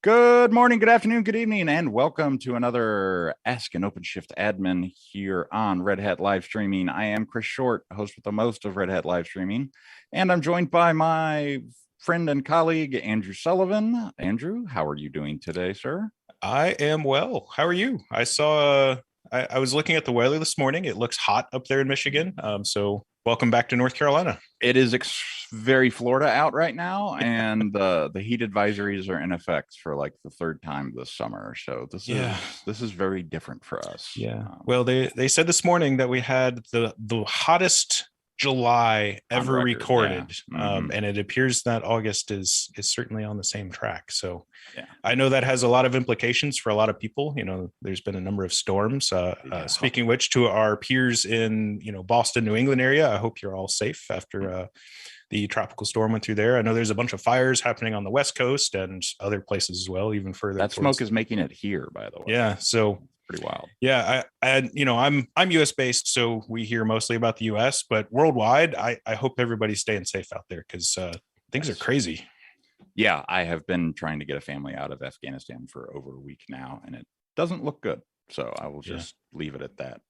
Good morning, good afternoon, good evening, and welcome to another Ask an OpenShift Admin here on Red Hat Live Streaming. I am Chris Short, host with the most of Red Hat Live Streaming, and I'm joined by my friend and colleague, Andrew Sullivan. Andrew, how are you doing today, sir? I am well. How are you? I was looking at the weather this morning. It looks hot up there in Michigan. So welcome back to North Carolina. It is very Florida out right now, and the heat advisories are in effect for like the third time this summer. So this is very different for us. Yeah. Well, they said this morning that we had the hottest July ever recorded, and it appears that August is certainly on the same track. So I know that has a lot of implications for a lot of people. You know, there's been a number of storms. Speaking of which, to our peers in Boston, New England area, I hope you're all safe after the tropical storm went through there. I know there's a bunch of fires happening on the West Coast and other places as well, even further. That smoke is making it here, by the way. Yeah, so pretty wild. Yeah, I'm US based, so we hear mostly about the US, but worldwide, I hope everybody's staying safe out there because things are crazy. Yeah, I have been trying to get a family out of Afghanistan for over a week now, and it doesn't look good. So I will just leave it at that.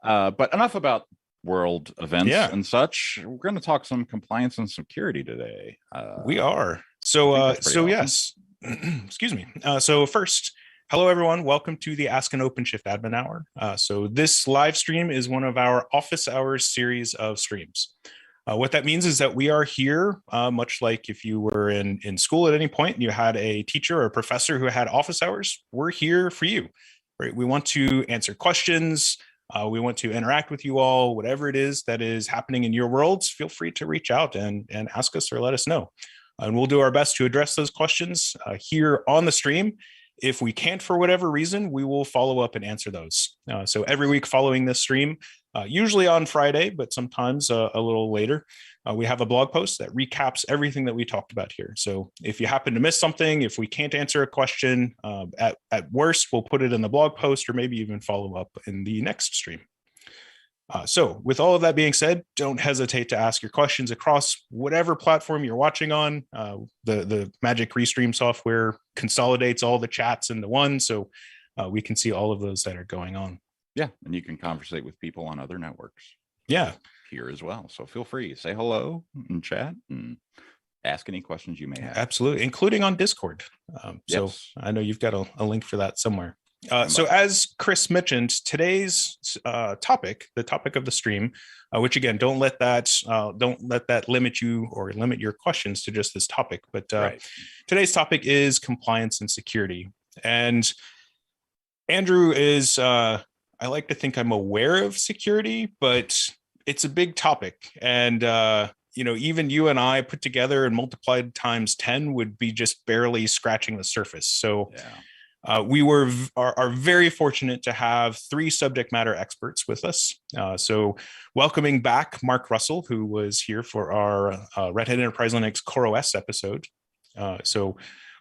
But enough about world events and such. We're going to talk some compliance and security today. We are. So awesome. Yes. Excuse me. So first, hello, everyone. Welcome to the Ask an OpenShift Admin Hour. So this live stream is one of our office hours series of streams. What that means is that we are here, much like if you were in school at any point and you had a teacher or a professor who had office hours, we're here for you. Right? We want to answer questions. We want to interact with you all. Whatever it is that is happening in your worlds, feel free to reach out and ask us or let us know. And we'll do our best to address those questions here on the stream. If we can't, for whatever reason, we will follow up and answer those. So every week following this stream, usually on Friday, but sometimes a little later, we have a blog post that recaps everything that we talked about here. So if you happen to miss something, if we can't answer a question, at worst, we'll put it in the blog post or maybe even follow up in the next stream. So with all of that being said, don't hesitate to ask your questions across whatever platform you're watching on. The Magic Restream software consolidates all the chats into one, so we can see all of those that are going on. Yeah, and you can conversate with people on other networks. Yeah, here as well. So feel free, say hello and chat and ask any questions you may have. Absolutely, including on Discord. So I know you've got a link for that somewhere. So as Chris mentioned, today's topic, the topic of the stream, which again, don't let that limit you or limit your questions to just this topic. But today's topic is compliance and security. And Andrew is, I like to think I'm aware of security, but it's a big topic. And even you and I put together and multiplied times 10 would be just barely scratching the surface. So we are very fortunate to have three subject matter experts with us. So welcoming back Mark Russell, who was here for our Red Hat Enterprise Linux CoreOS episode. So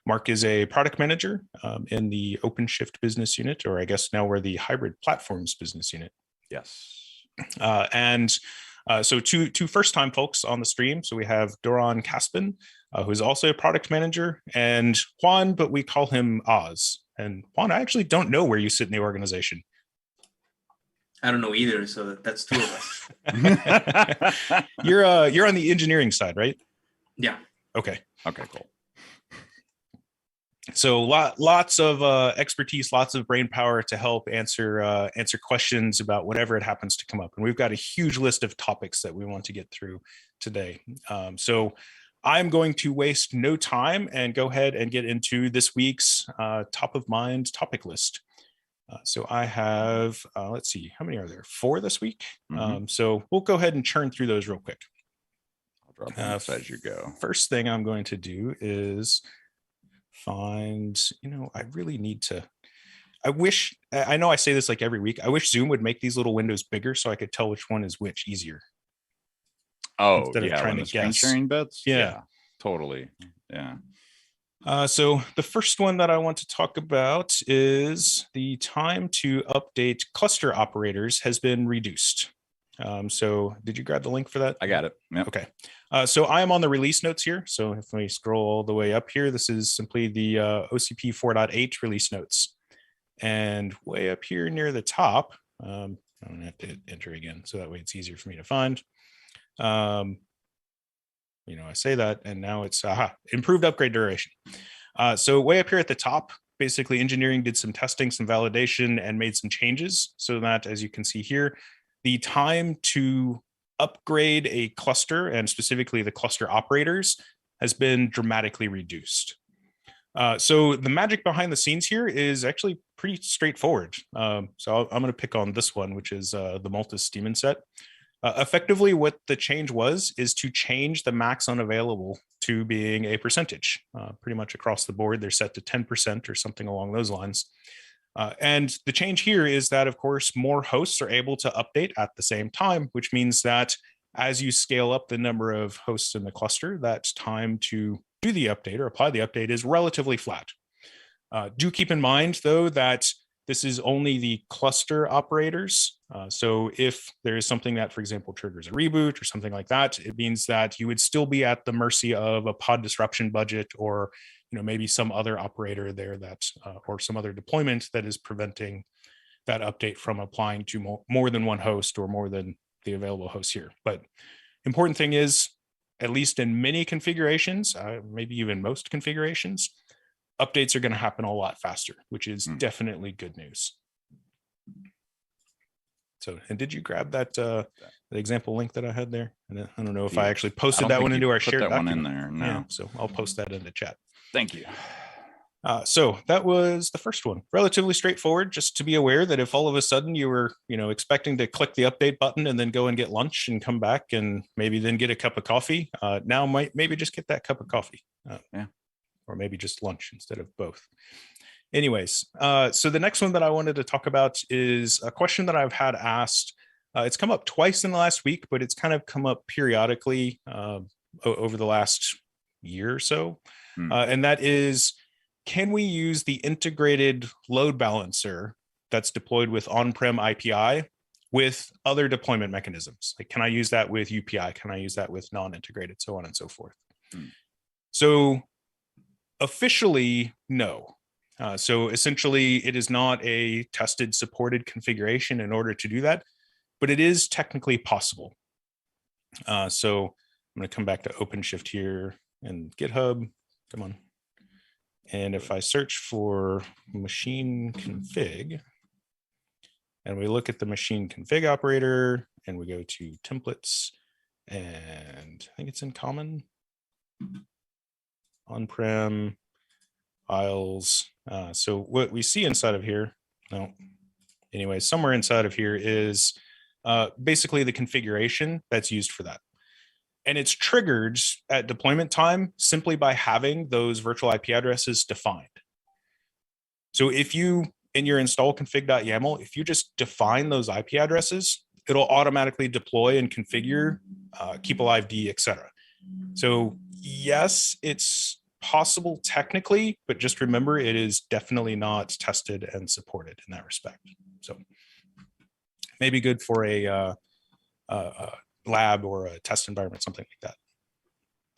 Mark is a product manager in the OpenShift business unit, or I guess now we're the hybrid platforms business unit. Yes. So two first-time folks on the stream. So we have Doron Caspin, who's also a product manager, and Juan, but we call him Oz. And Juan, I actually don't know where you sit in the organization. I don't know either. So that's two of us. You're on the engineering side, right? Yeah. Okay, cool. So lots of expertise, lots of brain power to help answer questions about whatever it happens to come up. And we've got a huge list of topics that we want to get through today. So I'm going to waste no time and go ahead and get into this week's top of mind topic list. So I have, let's see, how many are there? 4 this week. So we'll go ahead and churn through those real quick. I'll drop them as you go. First thing I'm going to do is find, I really need to, I know I say this like every week, I wish Zoom would make these little windows bigger so I could tell which one is which easier. Oh, instead of trying to guess. Sharing bits? Yeah, totally. Yeah. So the first one that I want to talk about is the time to update cluster operators has been reduced. So did you grab the link for that? I got it. Yep. Okay. So I am on the release notes here. So if we scroll all the way up here, this is simply the OCP 4.8 release notes. And way up here near the top, I'm going to have to enter again, so that way it's easier for me to find. I say that, and now it's improved upgrade duration. So way up here at the top, basically engineering did some testing, some validation, and made some changes so that, as you can see here, the time to upgrade a cluster, and specifically the cluster operators, has been dramatically reduced. So the magic behind the scenes here is actually pretty straightforward. So I'm going to pick on this one, which is the Multus daemon set. Effectively, what the change was is to change the max unavailable to being a percentage. Pretty much across the board, they're set to 10% or something along those lines. And the change here is that, of course, more hosts are able to update at the same time, which means that as you scale up the number of hosts in the cluster, that time to do the update or apply the update is relatively flat. Do keep in mind, though, that this is only the cluster operators. So if there is something that, for example, triggers a reboot or something like that, it means that you would still be at the mercy of a pod disruption budget, or maybe some other operator there that, or some other deployment that is preventing that update from applying to more than one host or more than the available hosts here. But important thing is, at least in many configurations, maybe even most configurations, updates are going to happen a lot faster, which is definitely good news. So, and did you grab that the example link that I had there? And I don't know if I actually posted that one into our shared document. One in there. No. Yeah, so I'll post that in the chat. Thank you. So that was the first one. Relatively straightforward, just to be aware that if all of a sudden you were, expecting to click the update button and then go and get lunch and come back and maybe then get a cup of coffee, now maybe just get that cup of coffee. Or maybe just lunch instead of both. Anyways, so the next one that I wanted to talk about is a question that I've had asked. It's come up twice in the last week, but it's kind of come up periodically over the last year or so. And that is, can we use the integrated load balancer that's deployed with on-prem IPI with other deployment mechanisms? Like, can I use that with UPI? Can I use that with non-integrated, so on and so forth? So officially, no. So essentially, it is not a tested, supported configuration in order to do that, but it is technically possible. So I'm going to come back to OpenShift here and GitHub. Come on. And if I search for machine config, and we look at the machine config operator, and we go to templates, and I think it's in common, on-prem, files. So what we see inside of here, anyway, somewhere inside of here is basically the configuration that's used for that. And it's triggered at deployment time simply by having those virtual IP addresses defined. So if you, in your install config.yaml, if you just define those IP addresses, it'll automatically deploy and configure, keep alive D, etc. So yes, it's possible technically, but just remember, it is definitely not tested and supported in that respect. So maybe good for a lab or a test environment, something like that.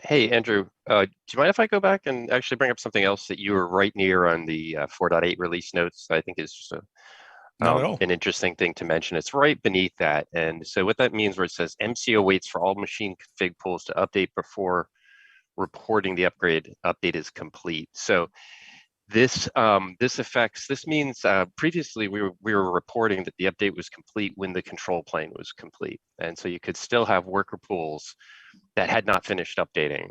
Hey, Andrew, do you mind if I go back and actually bring up something else that you were right near on the 4.8 release notes? I think is just an interesting thing to mention. It's right beneath that. And so what that means, where it says MCO waits for all machine config pools to update before reporting the update is complete. So this means previously we were reporting that the update was complete when the control plane was complete, and so you could still have worker pools that had not finished updating.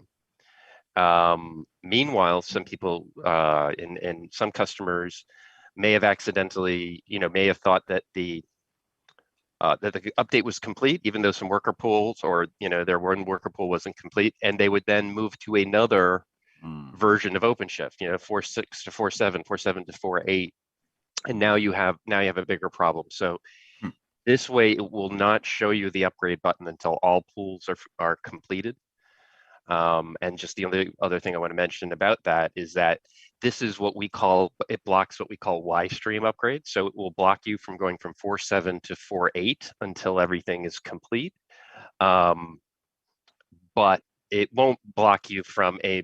Meanwhile, some people and some customers may have accidentally, may have thought that the update was complete, even though some worker pools or their one worker pool wasn't complete, and they would then move to another version of OpenShift, 4.6 to 4.7, 4.7 to 4.8, and now you have a bigger problem. So this way, it will not show you the upgrade button until all pools are completed. And just the only other thing I want to mention about that is that this is what we call, it blocks what we call Y stream upgrades. So it will block you from going from 4.7 to 4.8 until everything is complete. But it won't block you from a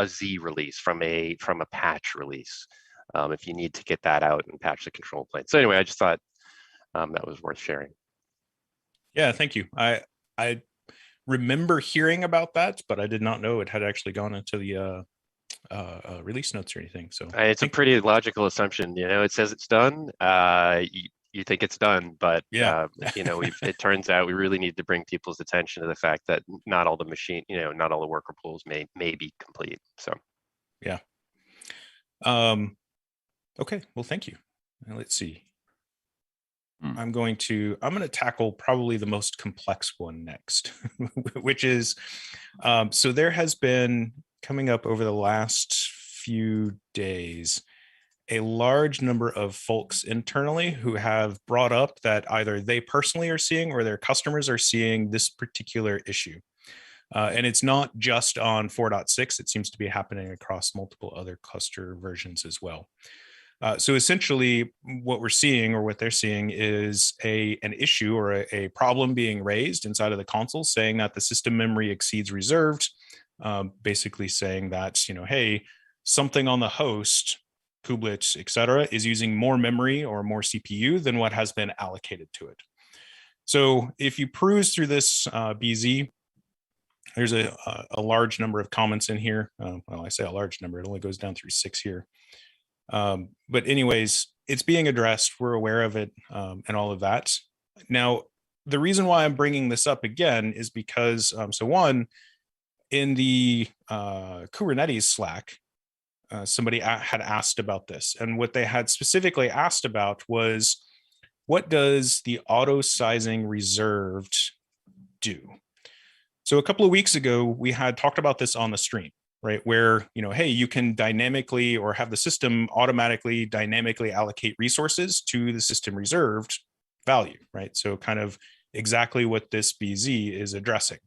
Z release, from a patch release, if you need to get that out and patch the control plane. So anyway, I just thought that was worth sharing. Yeah, thank you. I remember hearing about that, but I did not know it had actually gone into the release notes or anything. So it's a pretty logical assumption. You know, it says it's done. You think it's done, but yeah, you know, it turns out we really need to bring people's attention to the fact that not all the machine, you know, not all the worker pools may be complete. So yeah. Okay, well, thank you. Now, let's see. I'm going to tackle probably the most complex one next, which is, so there has been, coming up over the last few days, a large number of folks internally who have brought up that either they personally are seeing or their customers are seeing this particular issue. And it's not just on 4.6, it seems to be happening across multiple other cluster versions as well. So essentially what we're seeing, or what they're seeing, is an issue or a problem being raised inside of the console saying that the system memory exceeds reserved, basically saying that, you know, hey, something on the host, kubelet, et cetera, is using more memory or more CPU than what has been allocated to it. So if you peruse through this BZ, there's a large number of comments in here. Well, I say a large number, it only goes down through 6 here. But anyways, it's being addressed. We're aware of it, and all of that. Now, the reason why I'm bringing this up again is because, so one, in the Kubernetes Slack, somebody had asked about this. And what they had specifically asked about was, what does the auto-sizing reserved do? So a couple of weeks ago, we had talked about this on the stream, right? Where, you know, hey, you can dynamically, or have the system automatically dynamically allocate resources to the system reserved value, right? So kind of exactly what this BZ is addressing.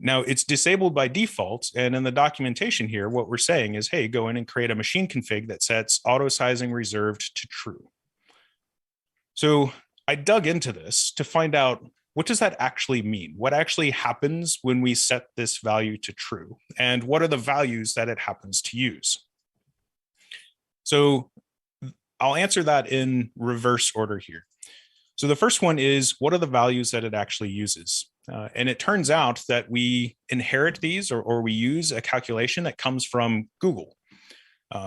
Now it's disabled by default. And in the documentation here, what we're saying is, hey, go in and create a machine config that sets auto-sizing reserved to true. So I dug into this to find out, what does that actually mean? What actually happens when we set this value to true? And what are the values that it happens to use? So I'll answer that in reverse order here. So the first one is, what are the values that it actually uses? And it turns out that we inherit these, or we use a calculation that comes from Google.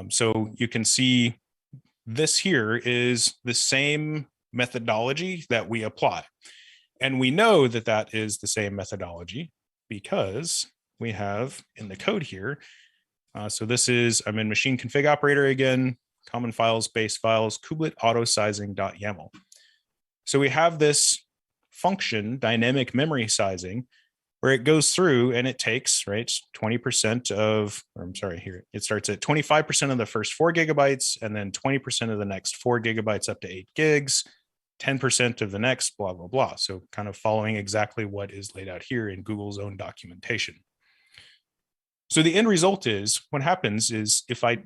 So you can see this here is the same methodology that we apply. And we know that that is the same methodology because we have in the code here. So this is, I'm in machine config operator again, common files, base files, kubelet autosizing.yaml. So we have this function, dynamic memory sizing, where it goes through and it takes, right, 20% of, or I'm sorry, here, it starts at 25% of the first 4 gigabytes, and then 20% of the next 4 gigabytes up to 8 gigs, 10% of the next, blah, blah, blah. So kind of following exactly what is laid out here in Google's own documentation. So the end result is, what happens is, if I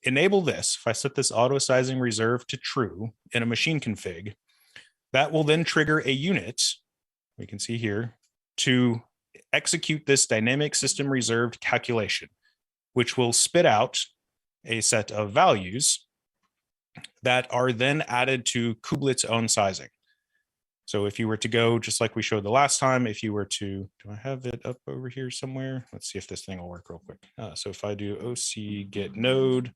enable this, if I set this auto sizing reserve to true in a machine config, that will then trigger a unit, we can see here, to execute this dynamic system reserved calculation, which will spit out a set of values that are then added to kubelet's own sizing. So if you were to go, just like we showed the last time, if you were to, do I have it up over here somewhere? Let's see if this thing will work real quick. So if I do OC get node,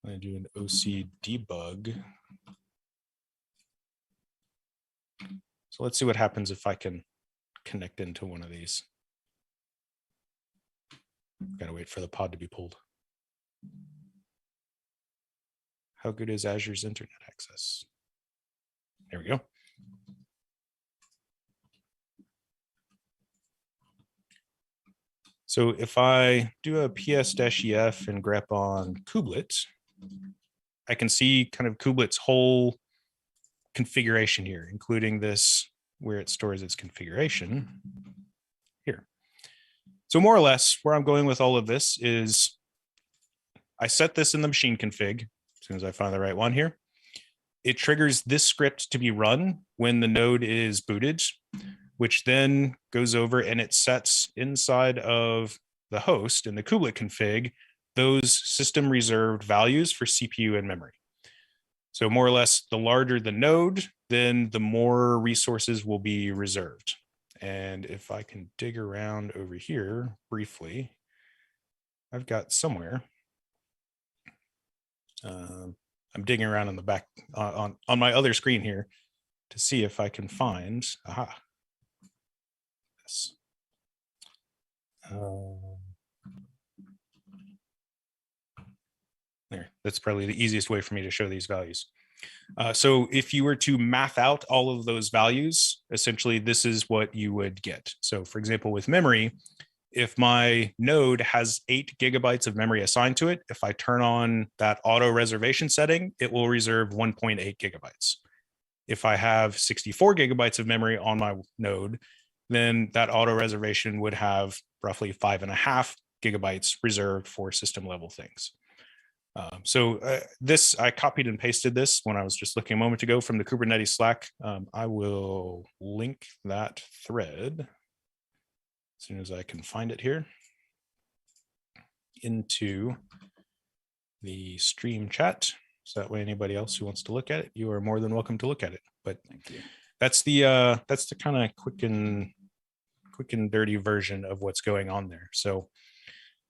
I do an OC debug. So let's see what happens if I can connect into one of these. Gotta wait for the pod to be pulled. How good is Azure's internet access? There we go. So if I do a ps-ef and grep on kubelet, I can see kind of kubelet's whole configuration here, including this, where it stores its configuration here. So more or less where I'm going with all of this is I set this in the machine config as soon as I find the right one here. It triggers this script to be run when the node is booted, which then goes over and it sets inside of the host in the kubelet config those system reserved values for CPU and memory. So more or less, the larger the node, then the more resources will be reserved. And if I can dig around over here briefly, I've got somewhere. I'm digging around in the back on my other screen here to see if I can find, this. There, that's probably the easiest way for me to show these values. So if you were to math out all of those values, essentially this is what you would get. So for example, with memory, if my node has 8 GB of memory assigned to it, if I turn on that auto reservation setting, it will reserve 1.8 GB. If I have 64 GB of memory on my node, then that auto reservation would have roughly 5.5 GB reserved for system level things. This, I copied and pasted this when I was just looking a moment ago from the Kubernetes Slack. I will link that thread as soon as I can find it here into the stream chat. So that way anybody else who wants to look at it, you are more than welcome to look at it. But thank you. That's the kind of quick and dirty version of what's going on there. So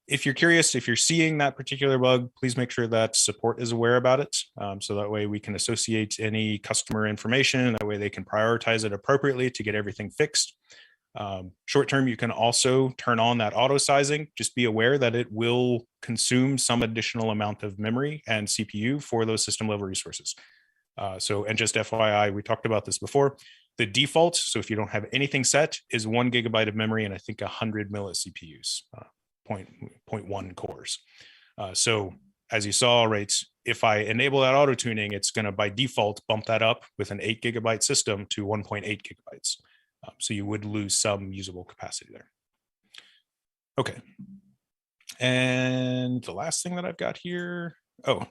if you're curious, if you're seeing that particular bug, please make sure that support is aware about it. So that way we can associate any customer information. That way they can prioritize it appropriately to get everything fixed. Short term, you can also turn on that auto-sizing. Just be aware that it will consume some additional amount of memory and CPU for those system level resources. And just FYI, we talked about this before. The default, so if you don't have anything set, is 1 GB of memory and I think 100 milli-CPUs. 0.1 cores. So as you saw, right, if I enable that auto tuning, it's going to by default bump that up with an 8 GB system to 1.8 GB. So you would lose some usable capacity there. Okay. And the last thing that I've got here,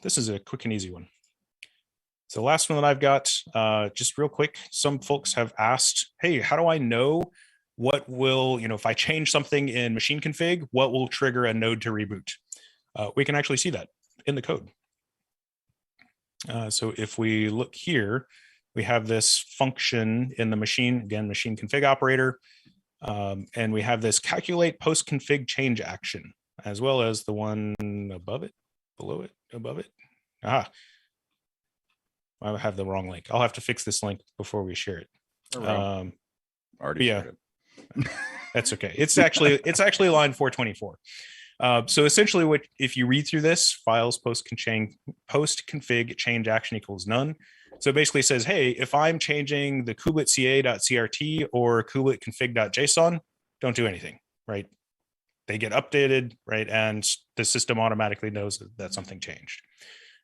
this is a quick and easy one. So the last one that I've got, just real quick, some folks have asked, hey, how do I know what will, if I change something in machine config, what will trigger a node to reboot? We can actually see that in the code. So if we look here, we have this function in the machine, again, machine config operator, and we have this calculate post config change action, as well as the one above it, below it, above it. I have the wrong link. I'll have to fix this link before we share it. Already shared it. That's okay. It's actually line 424. So essentially, if you read through this, files post config change action equals none. So it basically says, hey, if I'm changing the kubelet ca.crt or kubelet config.json, don't do anything, right? They get updated, right? And the system automatically knows that something changed,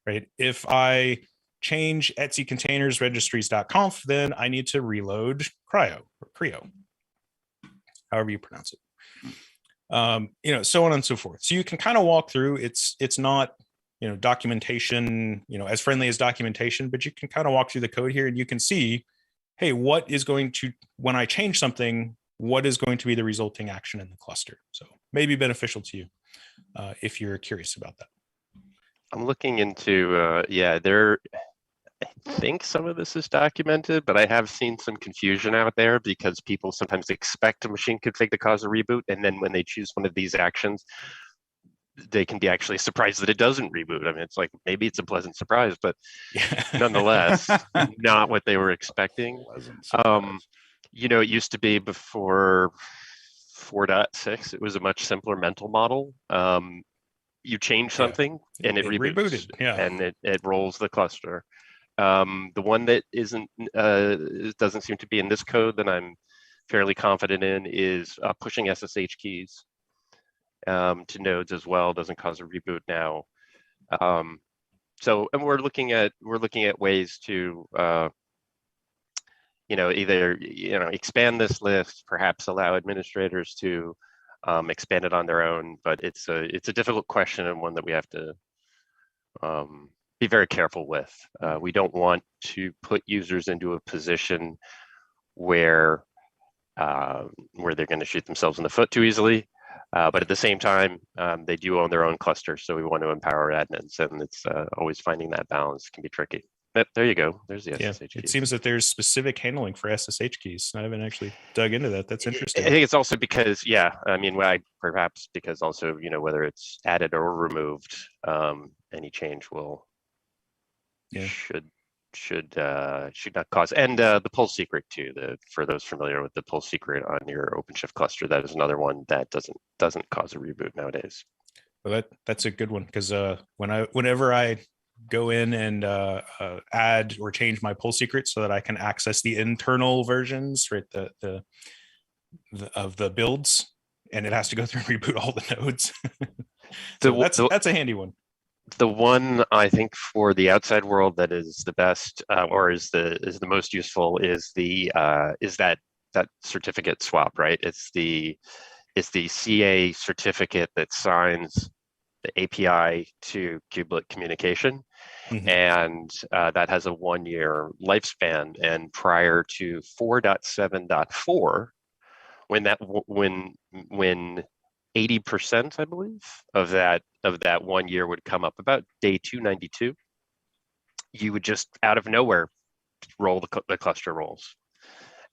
right? If I change etc containers registries.conf, then I need to reload Creo, however you pronounce it. So on and so forth. So you can kind of walk through. It's not, documentation, as friendly as documentation, but you can kind of walk through the code here and you can see, hey, what is going to, when I change something, what is going to be the resulting action in the cluster? So maybe beneficial to you if you're curious about that. I'm looking into, I think some of this is documented, but I have seen some confusion out there because people sometimes expect a machine config to cause a reboot, and then when they choose one of these actions, they can be actually surprised that it doesn't reboot. I mean, it's like, maybe it's a pleasant surprise, but nonetheless, not what they were expecting. It used to be before 4.6, it was a much simpler mental model. You change something and it reboots, and it rolls the cluster. The one that doesn't seem to be in this code that I'm fairly confident in is pushing SSH keys to nodes as well. Doesn't cause a reboot now. And we're looking at ways to either expand this list, perhaps allow administrators to expand it on their own, but it's a difficult question and one that we have to be very careful with. We don't want to put users into a position where they're going to shoot themselves in the foot too easily. But at the same time, they do own their own cluster, so we want to empower admins, and it's always finding that balance can be tricky. But there you go. There's the SSH keys. It seems that there's specific handling for SSH keys. I haven't actually dug into that. That's interesting. I think it's also because, perhaps because also, whether it's added or removed, any change will should not cause. And the pull secret too. For those familiar with the pull secret on your OpenShift cluster, that is another one that doesn't cause a reboot nowadays. Well, that's a good one, because whenever I go in and add or change my pull secret so that I can access the internal versions, right? Of the builds, and it has to go through and reboot all the nodes. That's a handy one. The one I think for the outside world that is the best, or is the most useful, is that certificate swap, right? It's the CA certificate that signs the API to kubelet communication, and that has a 1-year lifespan. And prior to 4.7.4, when 80%, I believe, of that 1 year would come up about day 292, you would just out of nowhere roll the cluster rolls.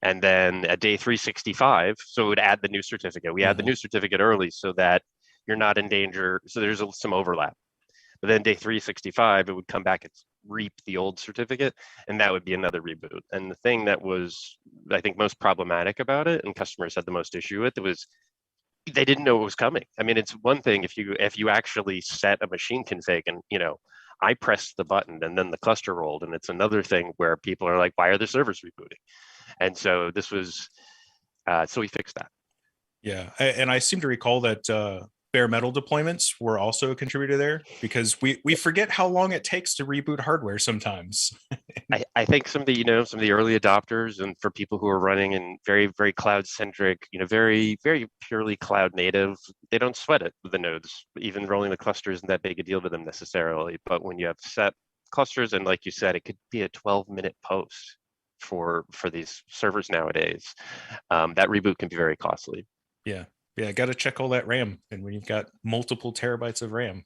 And then at day 365, so it would add the new certificate. We add the new certificate early so that you're not in danger. So there's some overlap. But then day 365, it would come back and reap the old certificate, and that would be another reboot. And the thing that was, I think, most problematic about it, and customers had the most issue with, it was they didn't know it was coming. I mean, it's one thing if you actually set a machine config and, I pressed the button and then the cluster rolled, and it's another thing where people are like, why are the servers rebooting? And so this was, so we fixed that. Yeah, and I seem to recall that bare metal deployments were also a contributor there, because we forget how long it takes to reboot hardware sometimes. I think some of the early adopters, and for people who are running in very, very cloud centric, very, very purely cloud native, they don't sweat it with the nodes. Even rolling the cluster isn't that big a deal to them necessarily. But when you have set clusters, and like you said, it could be a 12-minute post for these servers nowadays, that reboot can be very costly. Yeah, got to check all that RAM, and when you've got multiple terabytes of RAM.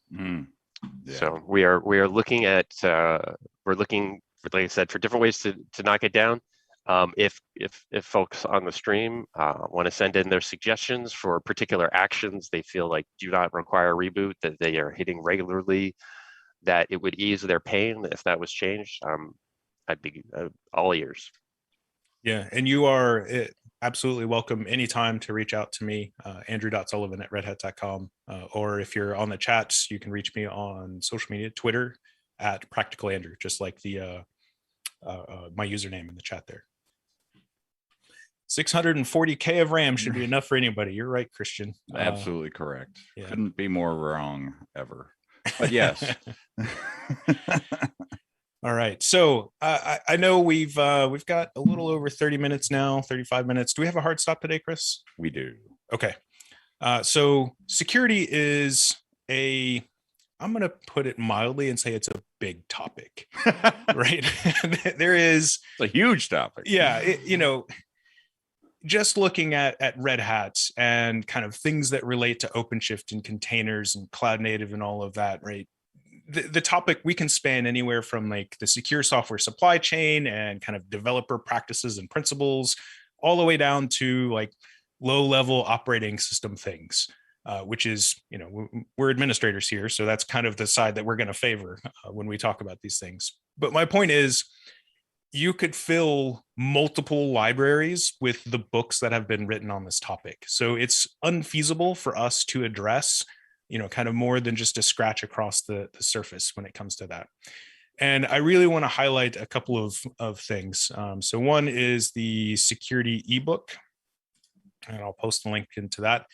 So we are looking at like I said, for different ways to knock it down. If folks on the stream want to send in their suggestions for particular actions they feel like do not require reboot, that they are hitting regularly, that it would ease their pain if that was changed, I'd be all ears. Yeah, and you are absolutely welcome anytime to reach out to me, andrew.sullivan@redhat.com, or if you're on the chats, you can reach me on social media, Twitter @practicalandrew, just like the my username in the chat there. 640K of RAM should be enough for anybody. You're right, Christian. Absolutely correct. Yeah. Couldn't be more wrong ever. But yes. All right. So I know we've got a little over 30 minutes now, 35 minutes. Do we have a hard stop today, Chris? We do. Okay. So security is I'm going to put it mildly and say it's a big topic, right? It's a huge topic. Yeah. Just looking at Red Hat and kind of things that relate to OpenShift and containers and cloud native and all of that, right? The topic, we can span anywhere from like the secure software supply chain and kind of developer practices and principles, all the way down to like low level operating system things, which is, we're administrators here. So that's kind of the side that we're going to favor when we talk about these things. But my point is, you could fill multiple libraries with the books that have been written on this topic. So it's unfeasible for us to address kind of more than just a scratch across the surface when it comes to that. And I really want to highlight a couple of things. So one is the security ebook, and I'll post the link into that.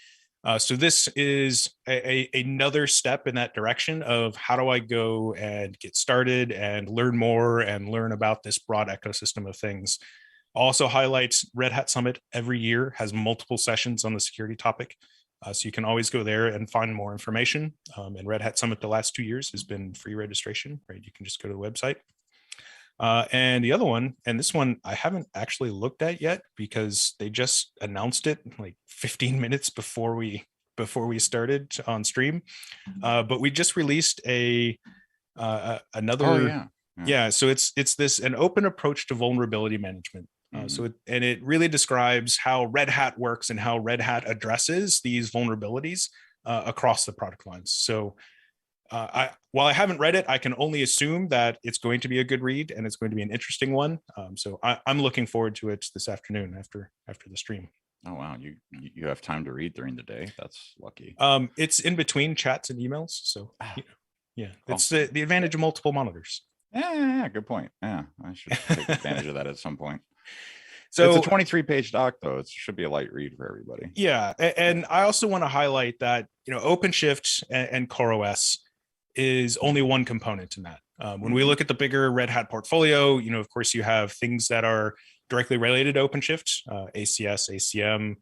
So this is another step in that direction of how do I go and get started and learn more and learn about this broad ecosystem of things. Also highlights Red Hat Summit every year has multiple sessions on the security topic. So you can always go there and find more information. And Red Hat Summit the last 2 years has been free registration, right? You can just go to the website. And the other one, and this one I haven't actually looked at yet because they just announced it like 15 minutes before we started on stream. But we just released another. Oh, yeah. So it's an open approach to vulnerability management. It really describes how Red Hat works and how Red Hat addresses these vulnerabilities across the product lines. So while I haven't read it, I can only assume that it's going to be a good read and it's going to be an interesting one. So I'm looking forward to it this afternoon after the stream. Oh, wow. You have time to read during the day. That's lucky. It's in between chats and emails. So yeah, it's the advantage of multiple monitors. Yeah, good point. Yeah, I should take advantage of that at some point. So it's a 23-page doc, though. It should be a light read for everybody. Yeah, and I also want to highlight that OpenShift and CoreOS is only one component in that. When we look at the bigger Red Hat portfolio, of course, you have things that are directly related to OpenShift, ACS, ACM,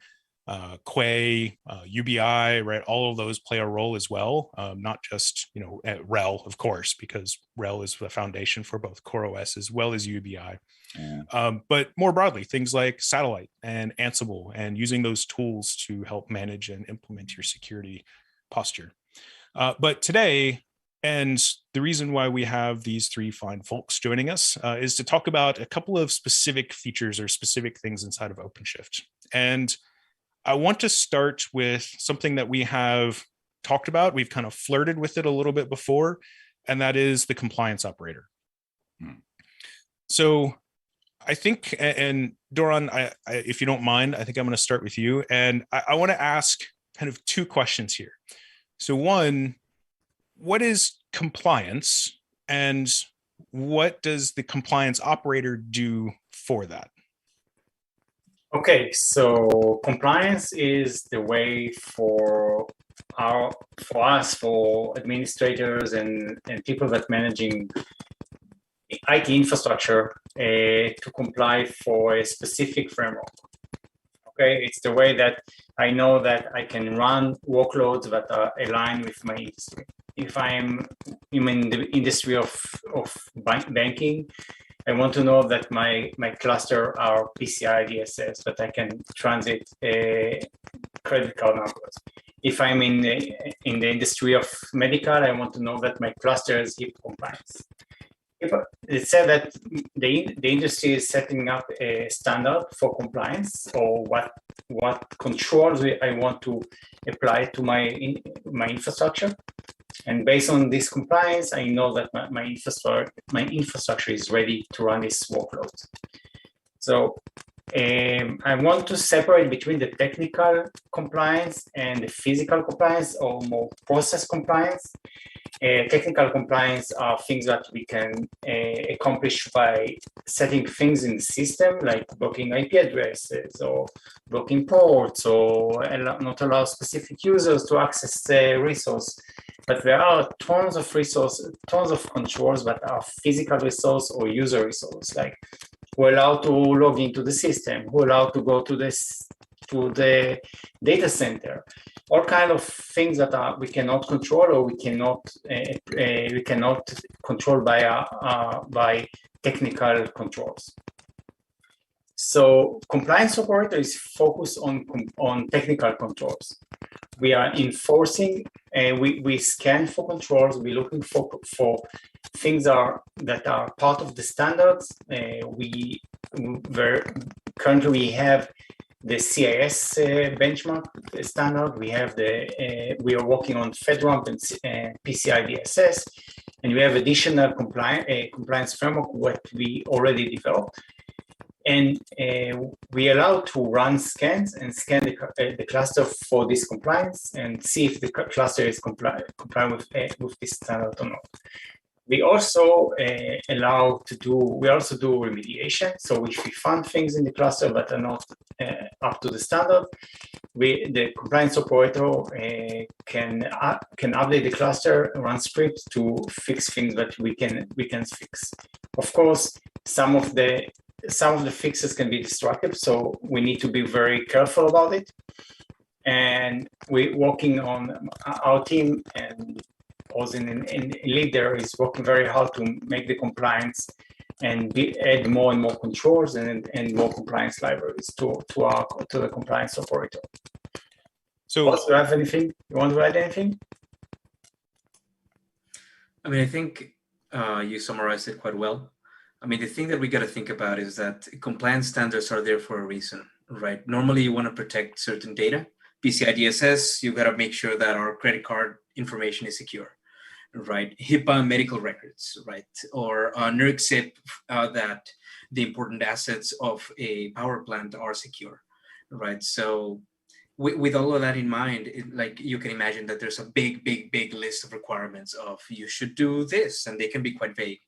Quay, UBI, right? All of those play a role as well, not just RHEL, of course, because RHEL is the foundation for both CoreOS as well as UBI. Yeah. But more broadly, things like Satellite and Ansible, and using those tools to help manage and implement your security posture. But today, and the reason why we have these three fine folks joining us is to talk about a couple of specific features or specific things inside of OpenShift. And I want to start with something that we have talked about. We've kind of flirted with it a little bit before, and that is the compliance operator. So I think, and Doron, if you don't mind, I think I'm going to start with you. And I want to ask kind of two questions here. So one, what is compliance, and what does the compliance operator do for that? Okay, so compliance is the way for us, for administrators and people that managing IT infrastructure to comply for a specific framework. Okay, it's the way that I know that I can run workloads that are aligned with my industry. If I'm in the industry of banking, I want to know that my cluster are PCI DSS, that I can transit credit card numbers. If I'm in the industry of medical, I want to know that my cluster is HIPAA compliance. It said that the industry is setting up a standard for compliance, or what controls I want to apply to my infrastructure. And based on this compliance, I know that my infrastructure is ready to run these workloads. So I want to separate between the technical compliance and the physical compliance, or more process compliance. Technical compliance are things that we can accomplish by setting things in the system, like blocking IP addresses or blocking ports, or not allow specific users to access resource. But there are tons of controls that are physical resource or user resource, like who are allowed to log into the system, who are allowed to go to the data center. All kind of things that we cannot control, or we cannot control by technical controls. So compliance operator is focused on technical controls. We are enforcing, we scan for controls. We're looking for things that are part of the standards. Currently we have the CIS benchmark standard. We have we are working on FedRAMP and PCI DSS, and we have additional compliance framework what we already developed. And we allow to run scans and scan the cluster for this compliance and see if the cluster is compliant with this standard or not. We also we also do remediation. So if we find things in the cluster that are not up to the standard, the compliance operator can update the cluster, run scripts to fix things that we can fix. Of course, some of the fixes can be destructive, so we need to be very careful about it. And we're working on our team, and also in leader is working very hard to make the compliance and add more and more controls and more compliance libraries to the compliance operator. So, do you have anything? You want to add anything? I mean, I think you summarized it quite well. I mean, the thing that we got to think about is that compliance standards are there for a reason, right? Normally, you want to protect certain data. PCI DSS, you got to make sure that our credit card information is secure, right? HIPAA medical records, right? Or NERC SIP, that the important assets of a power plant are secure, right? So with all of that in mind, like you can imagine that there's a big list of requirements of you should do this, and they can be quite vague.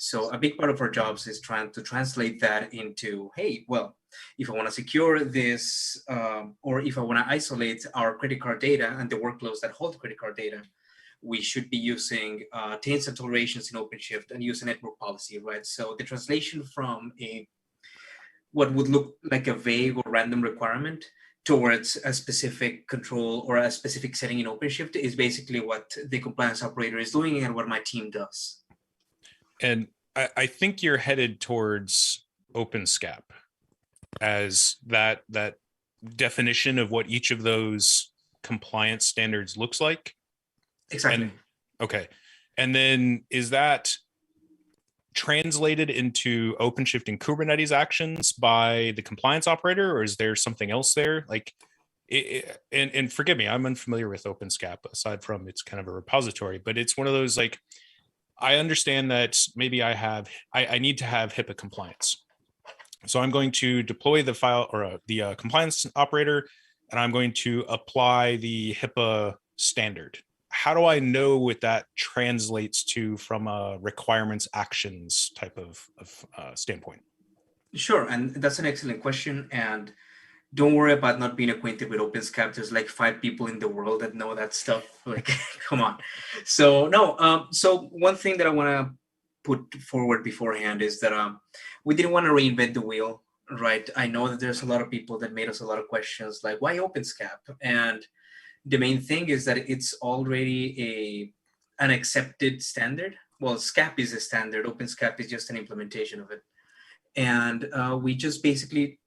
So a big part of our jobs is trying to translate that into, hey, well, if I want to secure this, or if I want to isolate our credit card data and the workloads that hold credit card data, we should be using taints and tolerations in OpenShift and use a network policy, right? So the translation from what would look like a vague or random requirement towards a specific control or a specific setting in OpenShift is basically what the compliance operator is doing and what my team does. And I think you're headed towards OpenSCAP as that definition of what each of those compliance standards looks like. Exactly. Okay. And then is that translated into OpenShift and Kubernetes actions by the compliance operator, or is there something else there? Like, and forgive me, I'm unfamiliar with OpenSCAP aside from it's kind of a repository, but it's one of those, like, I understand that maybe I need to have HIPAA compliance. So I'm going to deploy the file or the compliance operator, and I'm going to apply the HIPAA standard. How do I know what that translates to from a requirements actions type of standpoint? Sure, and that's an excellent question. And don't worry about not being acquainted with OpenSCAP. There's like 5 people in the world that know that stuff. Like, come on. So no, so one thing that I want to put forward beforehand is that we didn't want to reinvent the wheel, right? I know that there's a lot of people that made us a lot of questions, like, why OpenSCAP? And the main thing is that it's already an accepted standard. Well, SCAP is a standard. OpenSCAP is just an implementation of it. And we just basically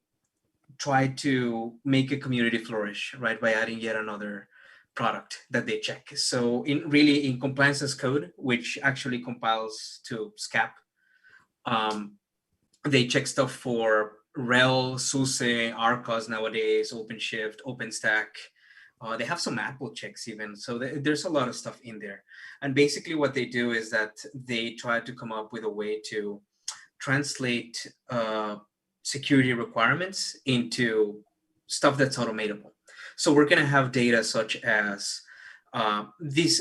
try to make a community flourish, right, by adding yet another product that they check. So in compliance as code, which actually compiles to SCAP, they check stuff for RHEL, SUSE, ARCOS nowadays, OpenShift, OpenStack. They have some Apple checks even. So there's a lot of stuff in there. And basically what they do is that they try to come up with a way to translate security requirements into stuff that's automatable. So we're going to have data such as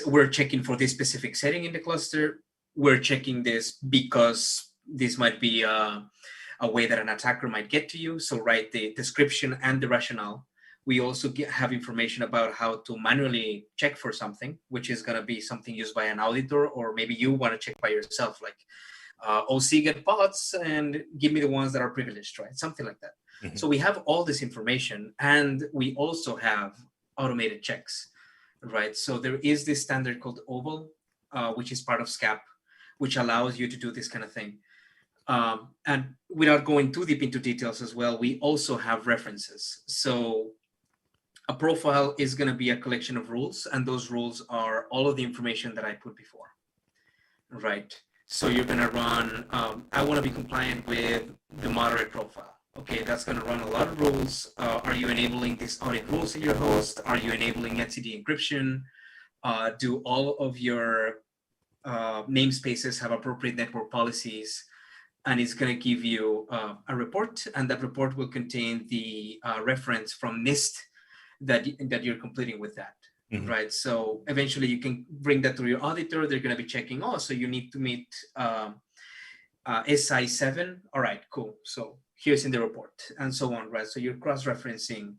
we're checking for this specific setting in the cluster. We're checking this because this might be a way that an attacker might get to you. So write the description and the rationale. We also have information about how to manually check for something, which is going to be something used by an auditor, or maybe you want to check by yourself, like OC get pods and give me the ones that are privileged, right? Something like that. Mm-hmm. So we have all this information, and we also have automated checks, right? So there is this standard called OVAL, which is part of SCAP, which allows you to do this kind of thing. And without going too deep into details as well, we also have references. So a profile is going to be a collection of rules, and those rules are all of the information that I put before, right? So you're going to run, I want to be compliant with the moderate profile. Okay, that's going to run a lot of rules. Are you enabling these audit rules in your host? Are you enabling etcd encryption? Do all of your namespaces have appropriate network policies? And it's going to give you a report, and that report will contain the reference from NIST that you're completing with that, mm-hmm. right? So eventually you can bring that to your auditor. They're going to be checking, so you need to meet SI 7. All right, cool. So here's in the report, and so on, right? So you're cross-referencing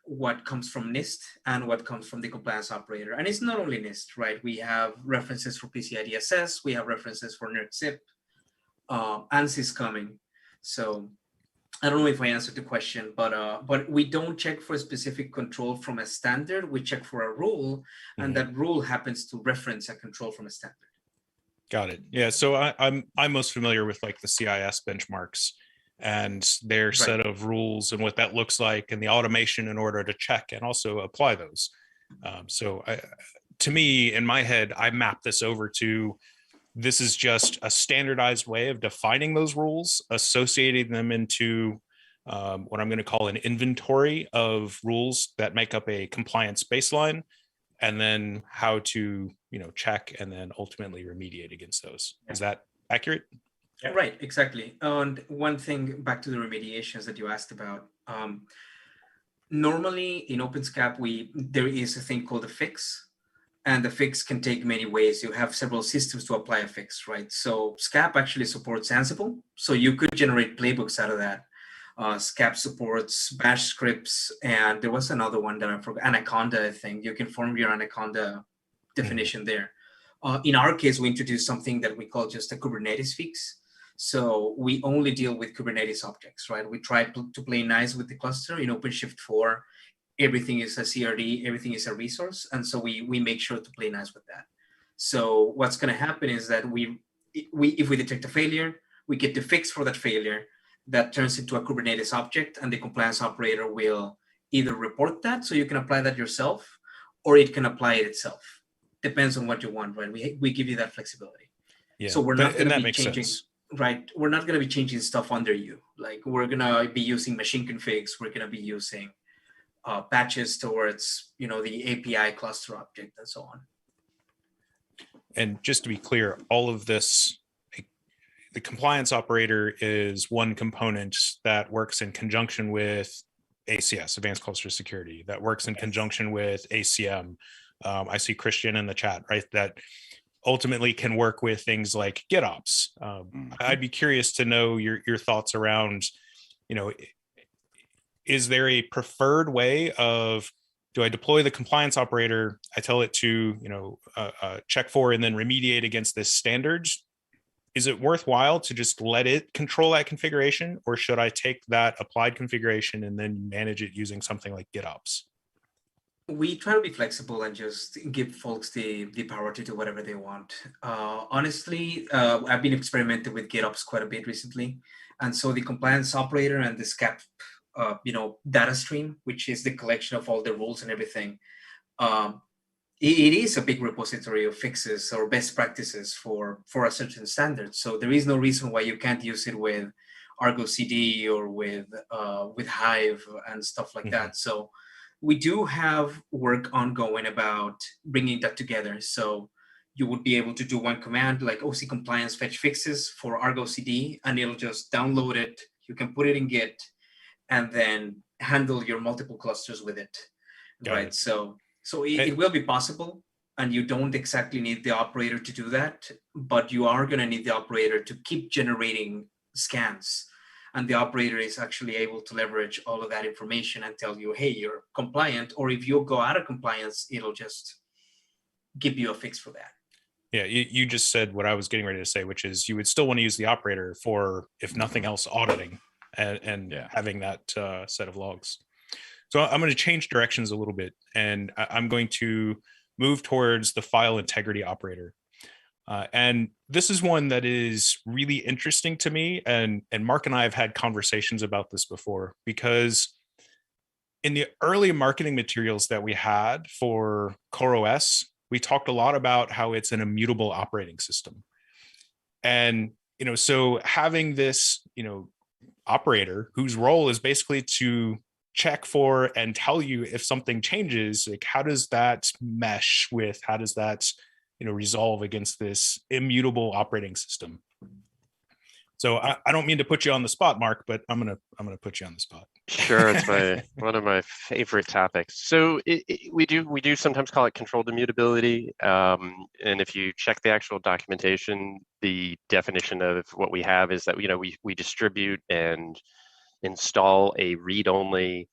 what comes from NIST and what comes from the compliance operator. And it's not only NIST, right? We have references for PCI DSS. We have references for NERC SIP. ANSI is coming. So I don't know if I answered the question, but we don't check for a specific control from a standard. We check for a rule, and that rule happens to reference a control from a standard. Got it. Yeah. So I'm most familiar with like the CIS benchmarks and their set of rules and what that looks like, and the automation in order to check and also apply those. To me, in my head, I map this over to, this is just a standardized way of defining those rules, associating them into what I'm going to call an inventory of rules that make up a compliance baseline, and then how to, check and then ultimately remediate against those. Is that accurate? Yeah. Right, exactly. And one thing back to the remediations that you asked about. Normally in OpenSCAP, there is a thing called a fix. And the fix can take many ways. You have several systems to apply a fix, right? So SCAP actually supports Ansible. So you could generate playbooks out of that. SCAP supports bash scripts. And there was another one that I forgot, Anaconda, I think. You can form your Anaconda definition there. In our case, we introduced something that we call just a Kubernetes fix. So we only deal with Kubernetes objects, right? We try to play nice with the cluster. In OpenShift 4, everything is a CRD, everything is a resource. And so we make sure to play nice with that. So what's going to happen is that if we detect a failure, we get the fix for that failure that turns into a Kubernetes object, and the compliance operator will either report that so you can apply that yourself, or it can apply it itself. Depends on what you want, right? We give you that flexibility. Yeah, so we're not going to be changing, right? We're not going to be changing stuff under you. Like we're going to be using machine configs. We're going to be using patches towards, the API cluster object and so on. And just to be clear, all of this, the compliance operator is one component that works in conjunction with ACS, Advanced Cluster Security, that works in conjunction with ACM. I see Christian in the chat, right? That ultimately can work with things like GitOps. I'd be curious to know your thoughts around, is there a preferred way of, do I deploy the compliance operator? I tell it to, check for and then remediate against this standards. Is it worthwhile to just let it control that configuration, or should I take that applied configuration and then manage it using something like GitOps? We try to be flexible and just give folks the power to do whatever they want. Honestly, I've been experimenting with GitOps quite a bit recently. And so the compliance operator and the SCAP data stream, which is the collection of all the rules and everything, it is a big repository of fixes or best practices for a certain standard. So there is no reason why you can't use it with Argo CD or with Hive and stuff like that. So we do have work ongoing about bringing that together. So you would be able to do one command like OC compliance fetch fixes for Argo CD, and it'll just download it. You can put it in Git and then handle your multiple clusters with it, right? So it will be possible, and you don't exactly need the operator to do that, but you are going to need the operator to keep generating scans. And the operator is actually able to leverage all of that information and tell you, hey, you're compliant, or if you go out of compliance, it'll just give you a fix for that. Yeah, you just said what I was getting ready to say, which is you would still want to use the operator for, if nothing else, auditing and having that set of logs. So I'm going to change directions a little bit, and I'm going to move towards the file integrity operator. And this is one that is really interesting to me. And Mark and I have had conversations about this before, because in the early marketing materials that we had for CoreOS, we talked a lot about how it's an immutable operating system. And, so having this, operator whose role is basically to check for and tell you if something changes, like how does that mesh with, how does that resolve against this immutable operating system? So I don't mean to put you on the spot, Mark, but I'm gonna put you on the spot. Sure, it's one of my favorite topics. So we do sometimes call it controlled immutability, and if you check the actual documentation, the definition of what we have is that we distribute and install a read-only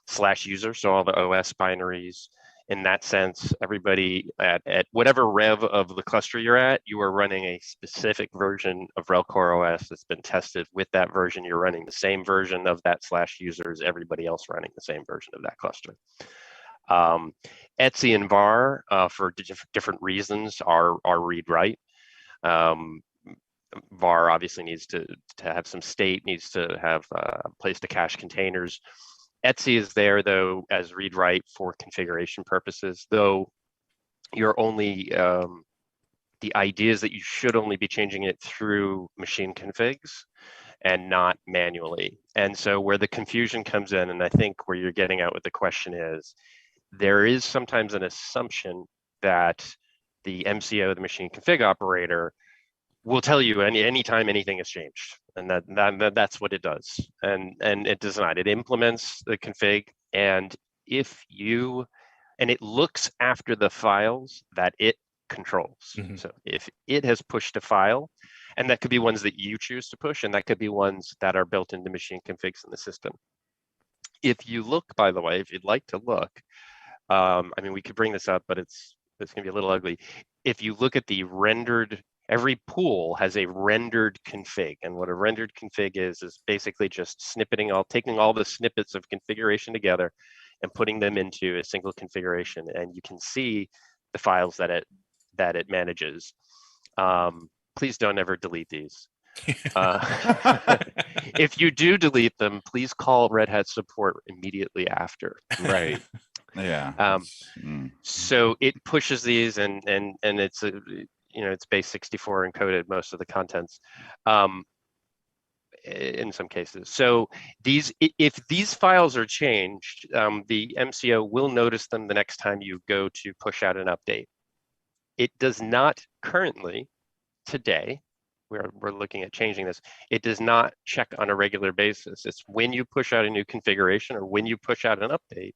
/user, so all the OS binaries In that sense, everybody at whatever rev of the cluster you're at, you are running a specific version of Red Hat CoreOS that's been tested with that version. You're running the same version of that /user as everybody else running the same version of that cluster. Etsy and var, for different reasons, are read-write. Var obviously needs to have some state, needs to have a place to cache containers. Etsy is there, though, as read-write for configuration purposes, though you're only, the idea is that you should only be changing it through machine configs and not manually. And so where the confusion comes in, and I think where you're getting at with the question is, there is sometimes an assumption that the MCO, the machine config operator, will tell you anytime anything has changed, and that's what it does, and it does not. It implements the config, and it looks after the files that it controls. So if it has pushed a file, and that could be ones that you choose to push, and that could be ones that are built into machine configs in the system. If you look, by the way, if you'd like to look, I mean, we could bring this up, but it's gonna be a little ugly. If you look at the rendered, every pool has a rendered config, and what a rendered config is basically just taking all the snippets of configuration together and putting them into a single configuration, and you can see the files that it manages. Please don't ever delete these. If you do delete them, please call Red Hat support immediately after. Right. Yeah. So it pushes these, and it's a, it's base 64 encoded, most of the contents, in some cases. So if these files are changed, the MCO will notice them the next time you go to push out an update. It does not currently, today, we're looking at changing this, it does not check on a regular basis. It's when you push out a new configuration or when you push out an update,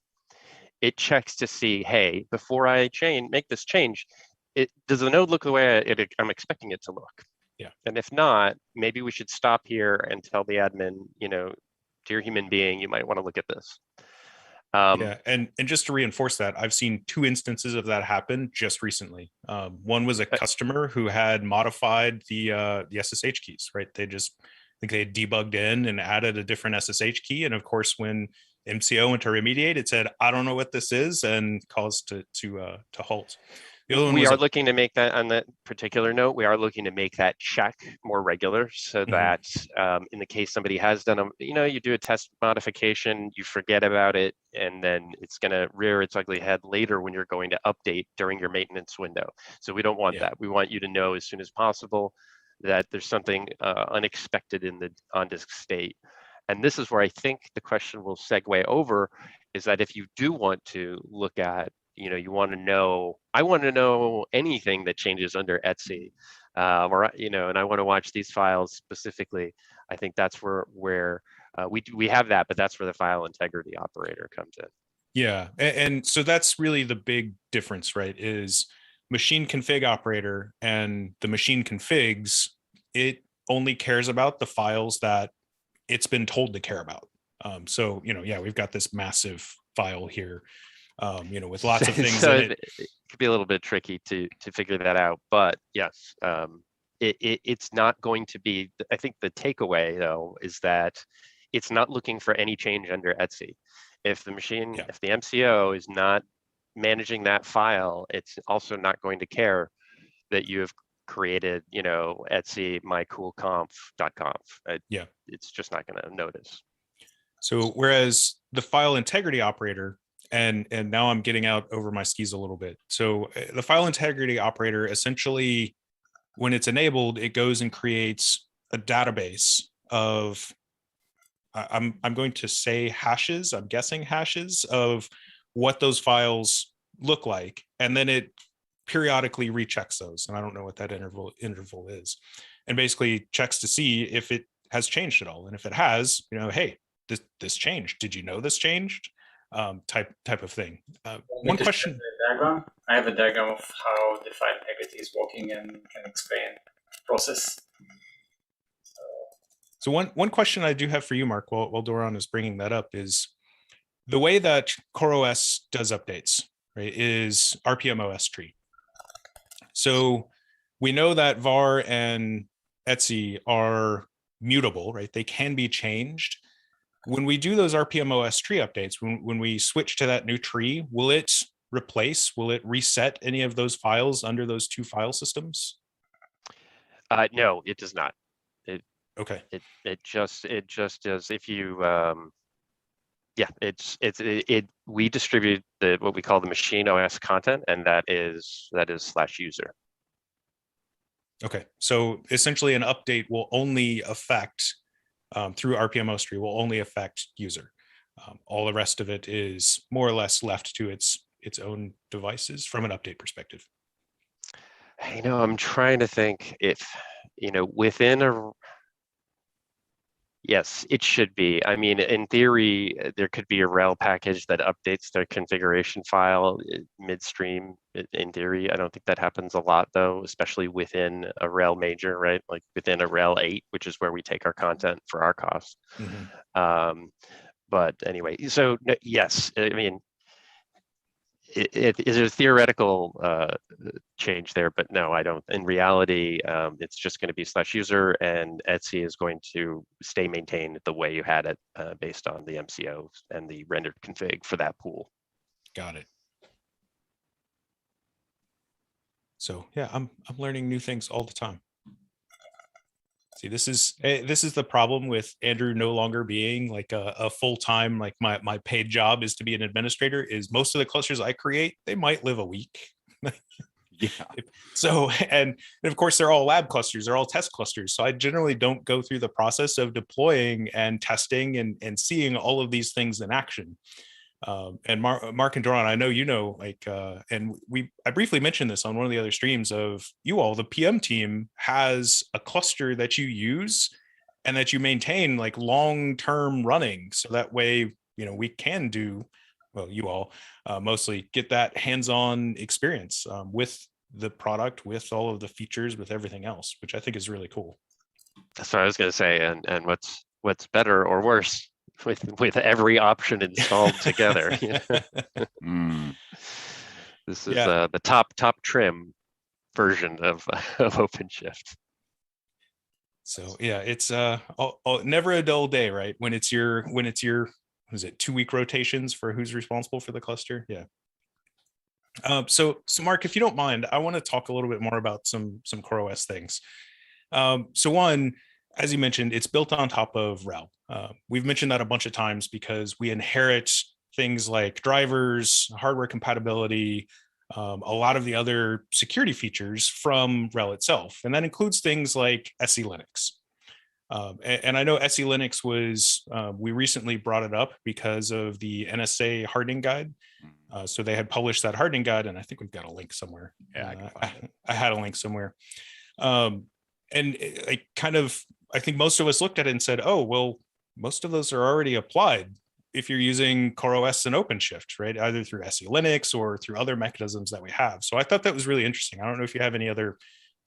it checks to see, hey, before I make this change, does the node look the way I'm expecting it to look? Yeah. And if not, maybe we should stop here and tell the admin, dear human being, you might want to look at this. Yeah, and just to reinforce that, I've seen 2 instances of that happen just recently. One was a customer who had modified the SSH keys, right? I think they had debugged in and added a different SSH key, and of course, when MCO went to remediate, it said, "I don't know what this is," and caused to halt. We are looking to make that, on that particular note, we are looking to make that check more regular, so that in the case somebody has done you do a test modification, you forget about it, and then it's going to rear its ugly head later when you're going to update during your maintenance window. So we don't want that. We want you to know as soon as possible that there's something unexpected in the on-disk state. And this is where I think the question will segue over, is that if you do want to look at, you want to know, I want to know anything that changes under Etsy, and I want to watch these files specifically. I think that's where we have that, but that's where the file integrity operator comes in. Yeah, and so that's really the big difference, right? Is machine config operator and the machine configs, it only cares about the files that it's been told to care about. So, we've got this massive file here, with lots of things so in it. It could be a little bit tricky to figure that out, but yes, it's not going to be, I think the takeaway though, is that it's not looking for any change under Etsy. If the MCO is not managing that file, it's also not going to care that you have created, Etsy mycoolconf.conf. It's just not going to notice. So whereas the file integrity operator, and now I'm getting out over my skis a little bit. So the file integrity operator, essentially, when it's enabled, it goes and creates a database of, I'm going to say hashes, I'm guessing hashes of what those files look like. And then it periodically rechecks those. And I don't know what that interval is. And basically checks to see if it has changed at all. And if it has, hey, this changed. Did you know this changed? Type of thing. One question. I have a diagram of how the file integrity is working and can explain the process. So one question I do have for you, Mark, while Doron is bringing that up, is the way that CoreOS does updates. right, is RPMOS tree. So we know that var and etc are mutable, right? They can be changed. When we do those RPMOS tree updates, when we switch to that new tree, will it reset any of those files under those two file systems? No, it does not. Okay. It just does. If you we distribute what we call the machine OS content, and that is /user. Okay, so essentially an update will only affect through RPMOS tree will only affect user. All the rest of it is more or less left to its own devices from an update perspective. I'm trying to think if, within a, yes, it should be. I mean, in theory, there could be a rel package that updates their configuration file midstream. In theory, I don't think that happens a lot though, especially within a rel major, right? Like within a rel 8, which is where we take our content for our costs. Mm-hmm. But anyway, so yes, I mean, it is a theoretical change there, but no, I don't. In reality, it's just going to be /user, and etc is going to stay maintained the way you had it based on the MCO and the rendered config for that pool. Got it. So yeah, I'm learning new things all the time. See, this is the problem with Andrew no longer being like a full-time, like my paid job is to be an administrator, is most of the clusters I create, they might live a week. Yeah. So, and of course they're all lab clusters, they're all test clusters. So I generally don't go through the process of deploying and testing and seeing all of these things in action. And Mark and Doron, I know and I briefly mentioned this on one of the other streams of you all, the PM team has a cluster that you use and that you maintain like long-term running. So that way, we can do, well, you all mostly get that hands-on experience with the product, with all of the features, with everything else, which I think is really cool. That's what I was going to say. And what's better or worse with every option installed together. This is the top trim version of OpenShift. So yeah, it's never a dull day, right? When it's your is it 2-week rotations for who's responsible for the cluster? Yeah. So Mark, if you don't mind, I want to talk a little bit more about some CoreOS things. So one, as you mentioned, it's built on top of RHEL. We've mentioned that a bunch of times because we inherit things like drivers, hardware compatibility, a lot of the other security features from RHEL itself. And that includes things like SE Linux. And I know SE Linux was, we recently brought it up because of the NSA hardening guide. So they had published that hardening guide, and I think we've got a link somewhere. Yeah, I had a link somewhere. And I think most of us looked at it and said, oh, well, most of those are already applied if you're using CoreOS and OpenShift, right? Either through SE Linux or through other mechanisms that we have. So I thought that was really interesting. I don't know if you have any other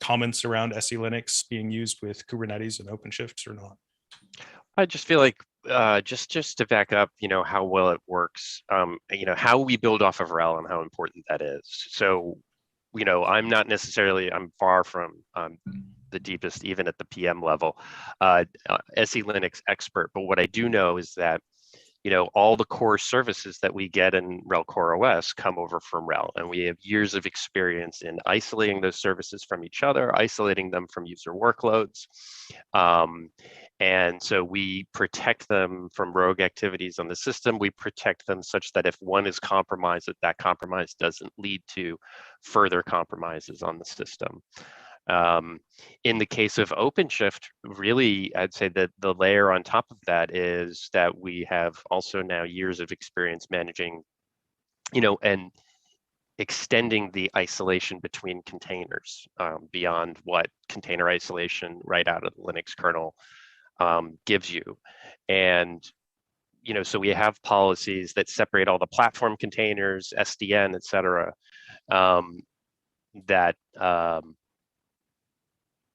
comments around SE Linux being used with Kubernetes and OpenShift or not. I just feel like just to back up, how well it works, how we build off of RHEL and how important that is. So, I'm far from the deepest, even at the PM level, SE Linux expert. But what I do know is that, all the core services that we get in RHEL CoreOS come over from RHEL, and we have years of experience in isolating those services from each other, isolating them from user workloads. And so we protect them from rogue activities on the system. We protect them such that if one is compromised, that compromise doesn't lead to further compromises on the system. In the case of OpenShift, really, I'd say that the layer on top of that is that we have also now years of experience managing, and extending the isolation between containers beyond what container isolation right out of the Linux kernel gives you. And, so we have policies that separate all the platform containers, SDN, et cetera, that,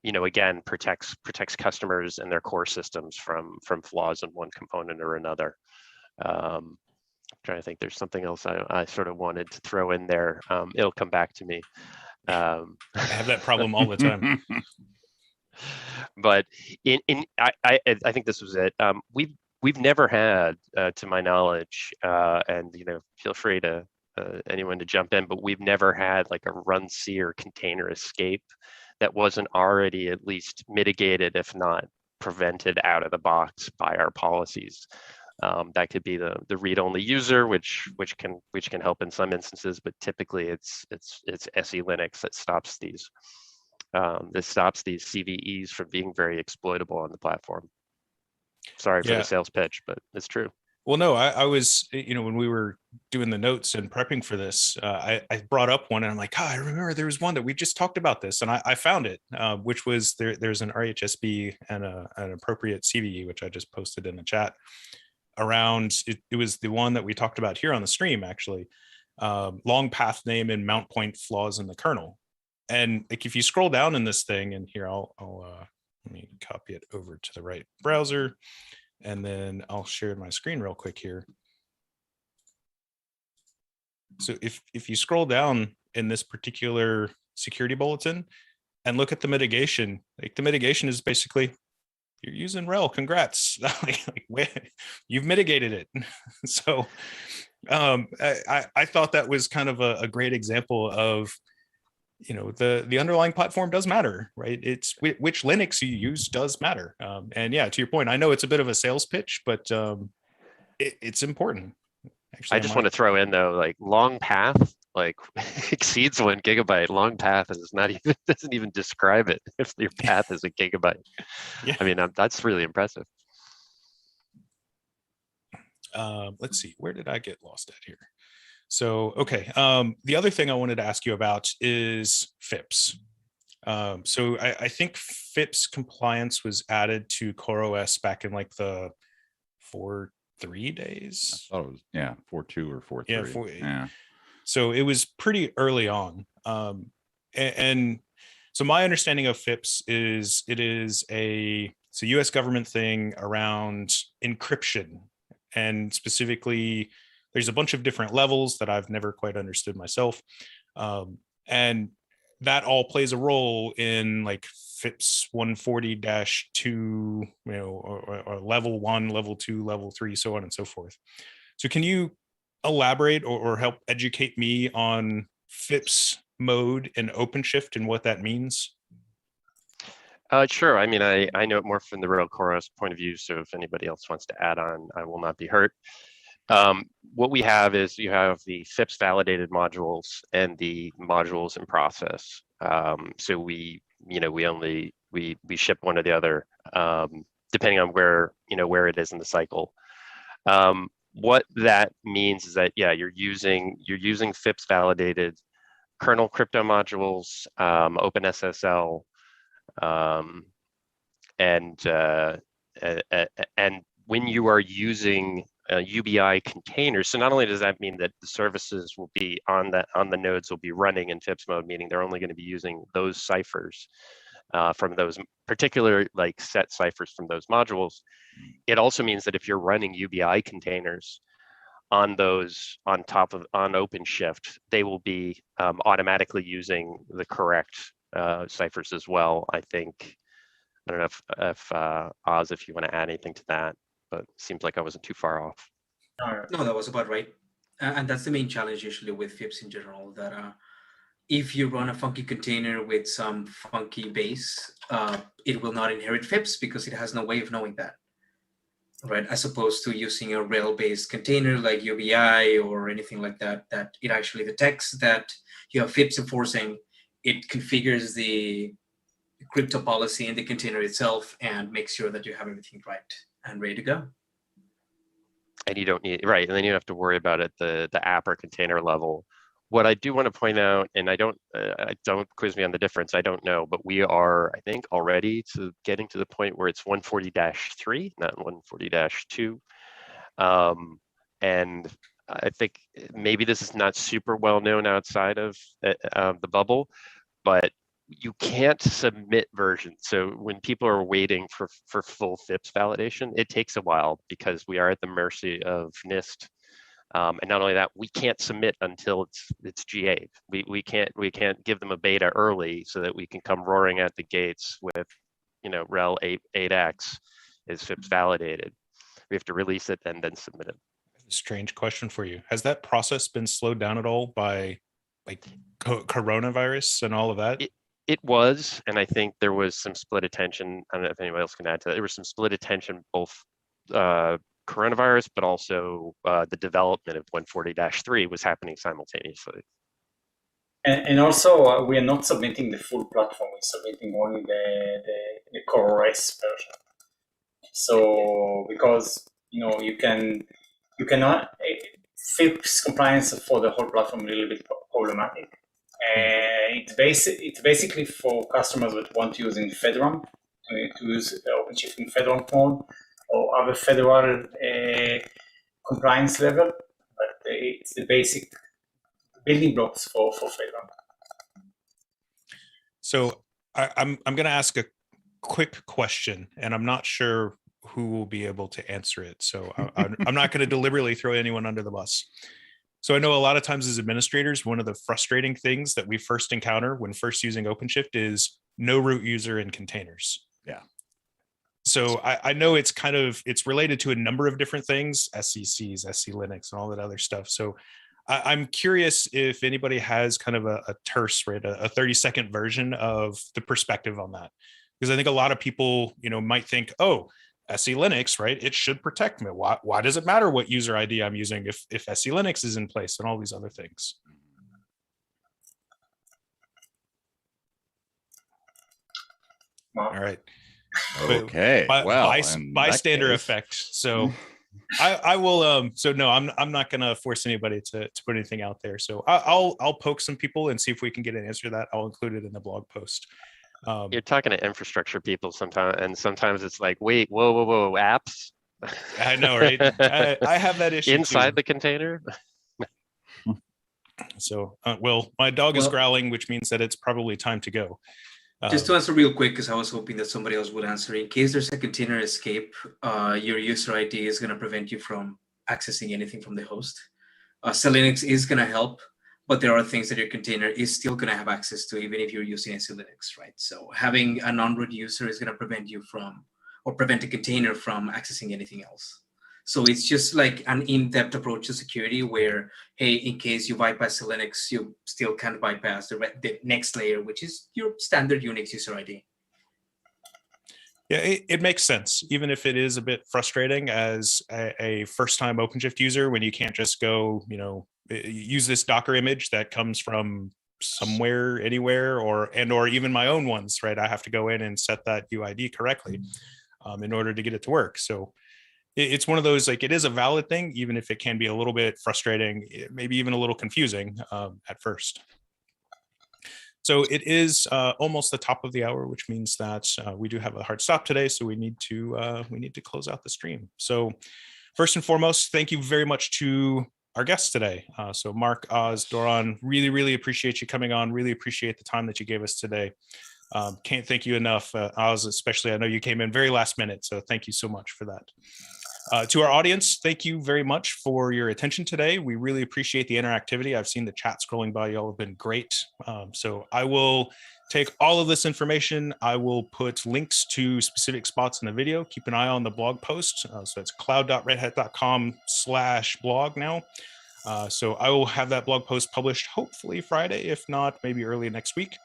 again, protects customers and their core systems from flaws in one component or another. trying to think. There's something else I sort of wanted to throw in there. It'll come back to me. I have that problem all the time. But I think this was it. We've never had, to my knowledge, and feel free to anyone to jump in, but we've never had like a runC or container escape that wasn't already at least mitigated, if not prevented out of the box by our policies. That could be the read-only user, which can help in some instances, but typically it's SE Linux that stops these CVEs from being very exploitable on the platform. Sorry for the sales pitch, but it's true. Well, no, I was, when we were doing the notes and prepping for this, I brought up one and I'm like, I remember there was one that we just talked about this, and I found it, which was there's an RHSB and an appropriate CVE, which I just posted in the chat around. It was the one that we talked about here on the stream, actually, long path name and mount point flaws in the kernel. And like, if you scroll down in this thing, and here I'll let me copy it over to the right browser, and then I'll share my screen real quick here. So if you scroll down in this particular security bulletin and look at the mitigation, like the mitigation is basically, you're using RHEL, congrats. You've mitigated it. So I thought that was kind of a great example of, the underlying platform does matter, right? It's which Linux you use does matter. And yeah, to your point, I know it's a bit of a sales pitch, but it's important. Actually, I just want to throw in though, like long path, like exceeds 1 gigabyte. Long path is not even, doesn't even describe it if your path is a gigabyte. Yeah. I mean, that's really impressive. Let's see, where did I get lost at here? So, okay. The other thing I wanted to ask you about is FIPS. So I think FIPS compliance was added to CoreOS back in like the 4.3 days. I thought it was 4.2 or 4.3. Yeah. So it was pretty early on. And so my understanding of FIPS is it's a US government thing around encryption, and specifically there's a bunch of different levels that I've never quite understood myself. And that all plays a role in like FIPS 140-2, or level 1, level 2, level 3, so on and so forth. So can you elaborate or help educate me on FIPS mode and OpenShift and what that means? Sure. I mean, I know it more from the Red Hat CoreOS point of view, so if anybody else wants to add on, I will not be hurt. What we have is you have the FIPS validated modules and the modules in process. So we ship one or the other, depending on where it is in the cycle. What that means is that, you're using FIPS validated kernel crypto modules, OpenSSL, and when you are using UBI containers, so not only does that mean that the services will be on the nodes will be running in FIPS mode, meaning they're only going to be using those ciphers from those particular set ciphers from those modules. It also means that if you're running UBI containers on OpenShift, they will be automatically using the correct ciphers as well. I don't know if Oz, if you want to add anything to that, but it seems like I wasn't too far off. No, that was about right. And that's the main challenge usually with FIPS in general, that if you run a funky container with some funky base, it will not inherit FIPS because it has no way of knowing that, right? As opposed to using a Rail-based container like UBI or anything like that, that it actually detects that you have FIPS enforcing, it configures the crypto policy in the container itself and makes sure that you have everything right and ready to go. And you don't need, right, and then you don't have to worry about it the app or container level. What I do want to point out, and I don't quiz me on the difference, I don't know, but we are, I think, already getting to the point where it's 140-3, not 140-2. And I think maybe this is not super well known outside of the bubble, but you can't submit versions. So when people are waiting for full FIPS validation, it takes a while because we are at the mercy of NIST And not only that, we can't submit until it's GA. We can't give them a beta early so that we can come roaring at the gates with, rel 8x is FIPS validated. We have to release it and then submit it. A strange question for you. Has that process been slowed down at all by like coronavirus and all of that? It was, and I think there was some split attention. I don't know if anybody else can add to that. There was some split attention, both coronavirus, but also the development of 140-3 was happening simultaneously. And also, we are not submitting the full platform. We're submitting only the CoreOS version. So because you cannot FIPS compliance for the whole platform is a little bit problematic. It's basically for customers that want to use in FedRAMP, to use OpenShift in FedRAMP mode or other federal compliance level, but it's the basic building blocks for FedRAMP. So I'm going to ask a quick question, and I'm not sure who will be able to answer it. So I'm not going to deliberately throw anyone under the bus. So I know a lot of times as administrators, one of the frustrating things that we first encounter when first using OpenShift is no root user in containers. Yeah. So I know it's related to a number of different things, SCCs, SC Linux, and all that other stuff. So I'm curious if anybody has kind of a terse, right, a 30-second version of the perspective on that. Because I think a lot of people, might think, oh, SC Linux, right? It should protect me. Why does it matter what user ID I'm using if SC Linux is in place and all these other things? Wow. All right. Okay. Bystander effect. So I will. So no, I'm not going to force anybody to put anything out there. So I'll poke some people and see if we can get an answer to that. I'll include it in the blog post. You're talking to infrastructure people sometimes, and sometimes it's like, wait, whoa, apps. I know, right? I have that issue inside too. The container. So, well, my dog is growling, which means that it's probably time to go. Just to answer real quick, because I was hoping that somebody else would answer. In case there's a container escape, your user ID is going to prevent you from accessing anything from the host. Linux is going to help, but there are things that your container is still going to have access to, even if you're using SC Linux, right? So having a non-root user is going to prevent you from, or prevent a container from accessing anything else. So it's just like an in-depth approach to security where, hey, in case you bypass Linux, you still can't bypass the next layer, which is your standard Unix user ID. Yeah, it makes sense, even if it is a bit frustrating as a first-time OpenShift user when you can't just go, use this Docker image that comes from somewhere, anywhere, or even my own ones, right? I have to go in and set that UID correctly in order to get it to work. So it's one of those, like, it is a valid thing, even if it can be a little bit frustrating, maybe even a little confusing at first. So it is almost the top of the hour, which means that we do have a hard stop today. So we need to close out the stream. So first and foremost, thank you very much to our guests today. So Mark, Oz, Doron, really appreciate you coming on. Really appreciate the time that you gave us today. Can't thank you enough, Oz, especially. I know you came in very last minute, so thank you so much for that. To our audience, thank you very much for your attention today. We really appreciate the interactivity. I've seen the chat scrolling by. Y'all have been great. So I will take all of this information. I will put links to specific spots in the video. Keep an eye on the blog post. So it's cloud.redhat.com/blog now. So I will have that blog post published hopefully Friday, if not, maybe early next week.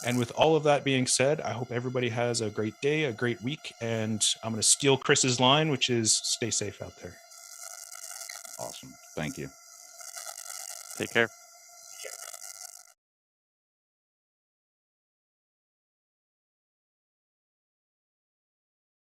And with all of that being said, I hope everybody has a great day, a great week, and I'm going to steal Chris's line, which is stay safe out there. Awesome. Thank you. Take care.